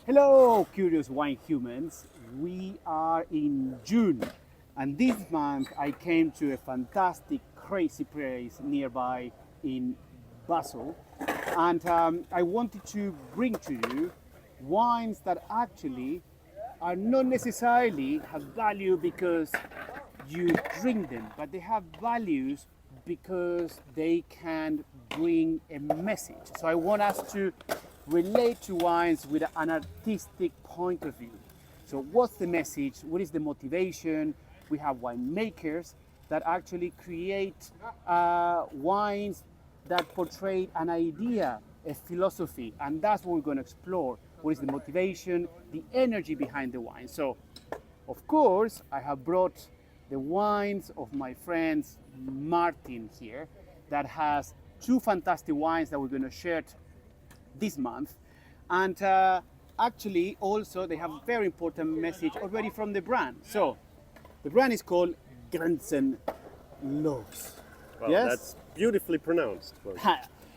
Hello, curious wine humans. We are in June, and this month I came to a fantastic, crazy place nearby in Basel, and I wanted to bring to you wines that actually are not necessarily have value because you drink them, but they have values because they can bring a message. So I want us to relate to wines with an artistic point of view. So what's the message? What is the motivation? We have winemakers that actually create wines that portray an idea, a philosophy, and that's what we're going to explore. What is the motivation, the energy behind the wine? So, of course, I have brought the wines of my friends Martin here, that has two fantastic wines that we're going to share this month, and actually also they have a very important message already from the brand. So the brand is called Grenzenlos. Well, Yes, that's beautifully pronounced.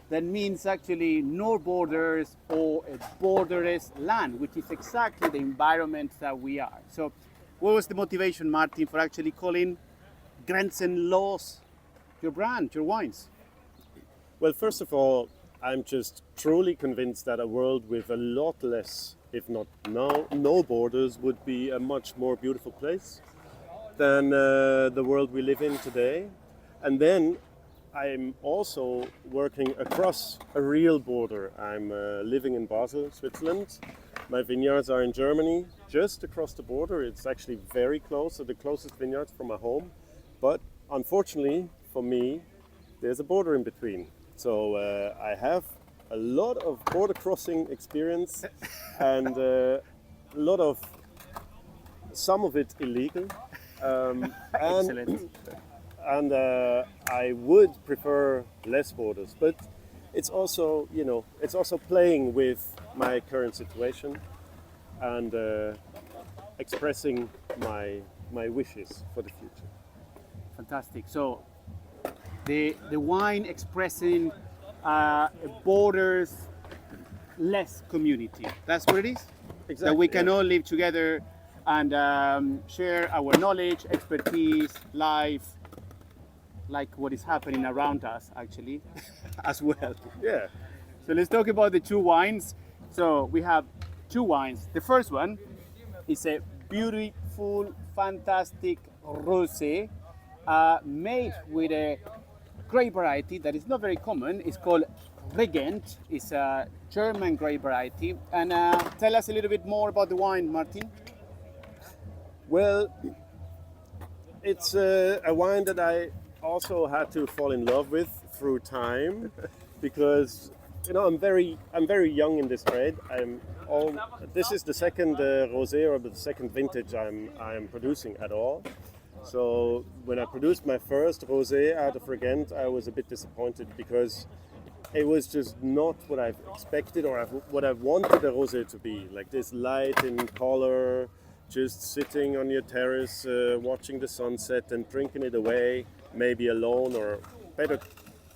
that means actually no borders or a borderless land, which is exactly the environment that we are. So what was the motivation, Martin, for actually calling Grenzenlos your brand, your wines? Well, first of all, I'm just truly convinced that a world with a lot less, if not no borders, would be a much more beautiful place than the world we live in today. And then I'm also working across a real border. I'm living in Basel, Switzerland. My vineyards are in Germany, just across the border. It's actually very close, so the closest vineyards from my home. But unfortunately for me, there's a border in between. So I have a lot of border crossing experience and some of it illegal. Excellent. And I would prefer less borders, but it's also, it's also playing with my current situation and expressing my wishes for the future. Fantastic. So the wine expressing a borders less community. That's what it is. Exactly. That we can all live together and share our knowledge, expertise, life, like what is happening around us actually, as well. Yeah. So let's talk about the two wines. So we have two wines. The first one is a beautiful, fantastic rosé made with a grape variety that is not very common. It's called Regent. It's a German grape variety. And tell us a little bit more about the wine, Martin. Well, it's a wine that I also had to fall in love with through time, because I'm very young in this trade. This is the second rosé or the second vintage I'm producing at all. So when I produced my first rosé out of Regent, I was a bit disappointed because it was just not what I've expected or what I wanted a rosé to be. Like this light in color, just sitting on your terrace, watching the sunset and drinking it away, maybe alone or better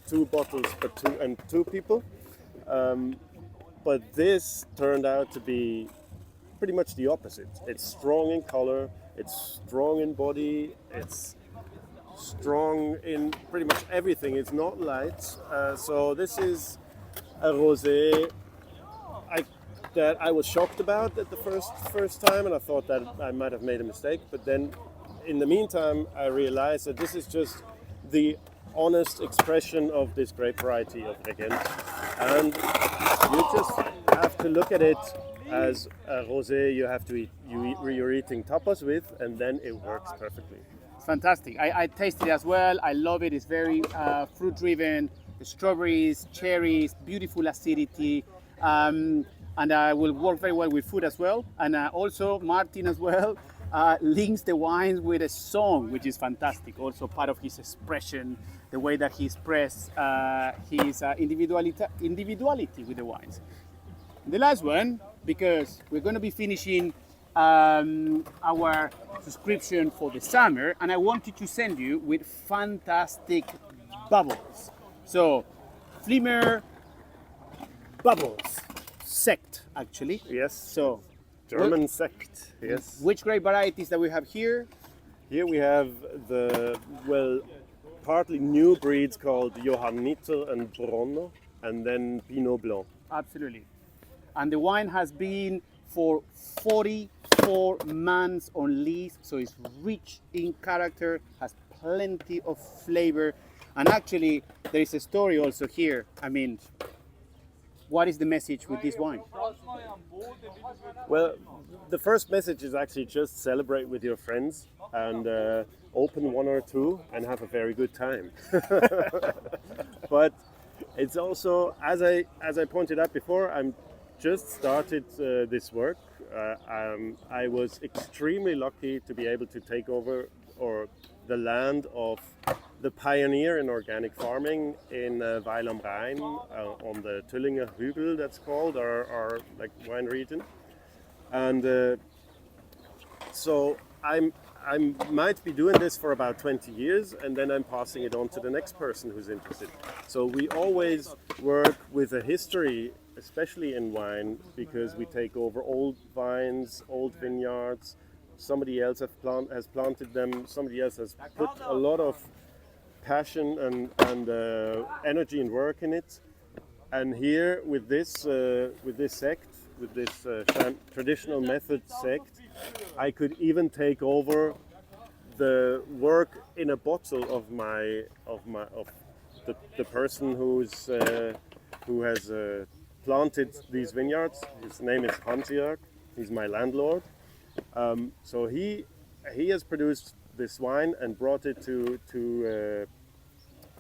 two bottles, but two people. But this turned out to be pretty much the opposite. It's strong in color, it's strong in body, it's strong in pretty much everything. It's not light. So this is a rosé that I was shocked about at the first time, and I thought that I might have made a mistake. But then, in the meantime, I realized that this is just the honest expression of this grape variety of Regent, and you just have to look at it as a rosé you're eating tapas with, and then it works perfectly. It's fantastic. I tasted it as well. I love it. It's very fruit driven. The strawberries, cherries, beautiful acidity. And will work very well with food as well. And also Martin as well links the wines with a song, which is fantastic. Also part of his expression, the way that he expressed his individuality with the wines. The last one, because we're going to be finishing our subscription for the summer, and I wanted to send you with fantastic bubbles. So, Flimmer bubbles. sect, actually. Yes. So, German sect. Yes. which grape varieties that we have here? Here we have the partly new breeds called Johanniter and Bronner, and then Pinot Blanc. Absolutely. And the wine has been for 44 months on lees, so it's rich in character, has plenty of flavor, and actually there is a story also here. I mean, what is the message with this wine? Well, the first message is actually just celebrate with your friends and open one or two and have a very good time. But it's also, as I pointed out before, I'm just started this work. I was extremely lucky to be able to take over the land of the pioneer in organic farming in Weil am Rhein, on the Tüllinger Hügel, that's called, our like wine region. And so I might be doing this for about 20 years, and then I'm passing it on to the next person who's interested. So we always work with a history, especially in wine, because we take over old vines, old vineyards. Somebody else has planted them. Somebody else has put a lot of passion and energy and work in it. And here with this sect, with this traditional method sect, I could even take over the work in a bottle of the person who has planted these vineyards. His name is Hans-Jörg. He's my landlord. So he has produced this wine and brought it to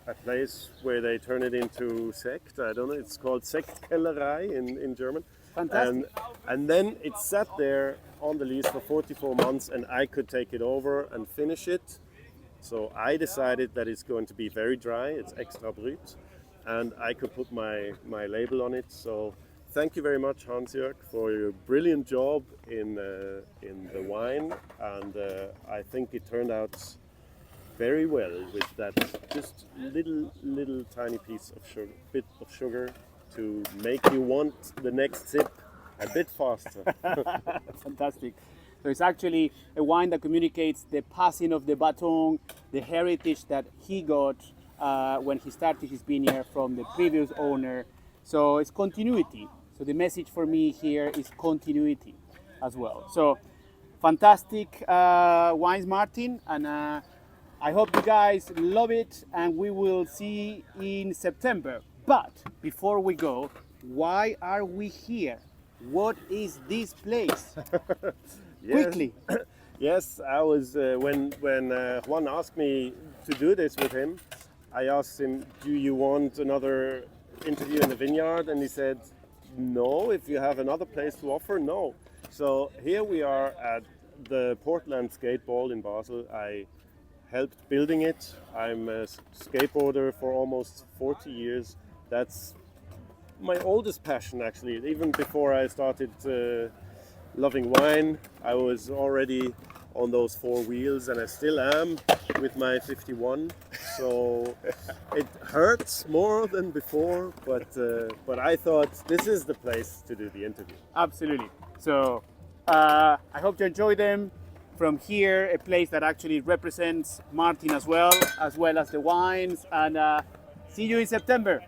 a place where they turn it into sect. I don't know. It's called Sektkellerei in German. Fantastic. And then it sat there on the lease for 44 months, and I could take it over and finish it. So I decided that it's going to be very dry. It's extra brut, and I could put my label on it. So thank you very much, Hans-Jörg, for your brilliant job in the wine, and I think it turned out very well with that just little tiny bit of sugar to make you want the next sip a bit faster. Fantastic. So it's actually a wine that communicates the passing of the baton, the heritage that he got when he started his vineyard from the previous owner. So it's continuity. So the message for me here is continuity as well. So fantastic wines, Martin, and I hope you guys love it, and we will see in September. But before we go, why are we here? What is this place? Quickly. Yes, I was when Juan asked me to do this with him. I asked him, "Do you want another interview in the vineyard?" And he said, "No. If you have another place to offer, no." So here we are at the Portland Skateball in Basel. I helped building it. I'm a skateboarder for almost 40 years. That's my oldest passion, actually. Even before I started loving wine, I was already on those four wheels, and I still am with my 51. So it hurts more than before, but I thought this is the place to do the interview. Absolutely. So I hope you enjoy them. From here, a place that actually represents Martin as well as the wines. And see you in September.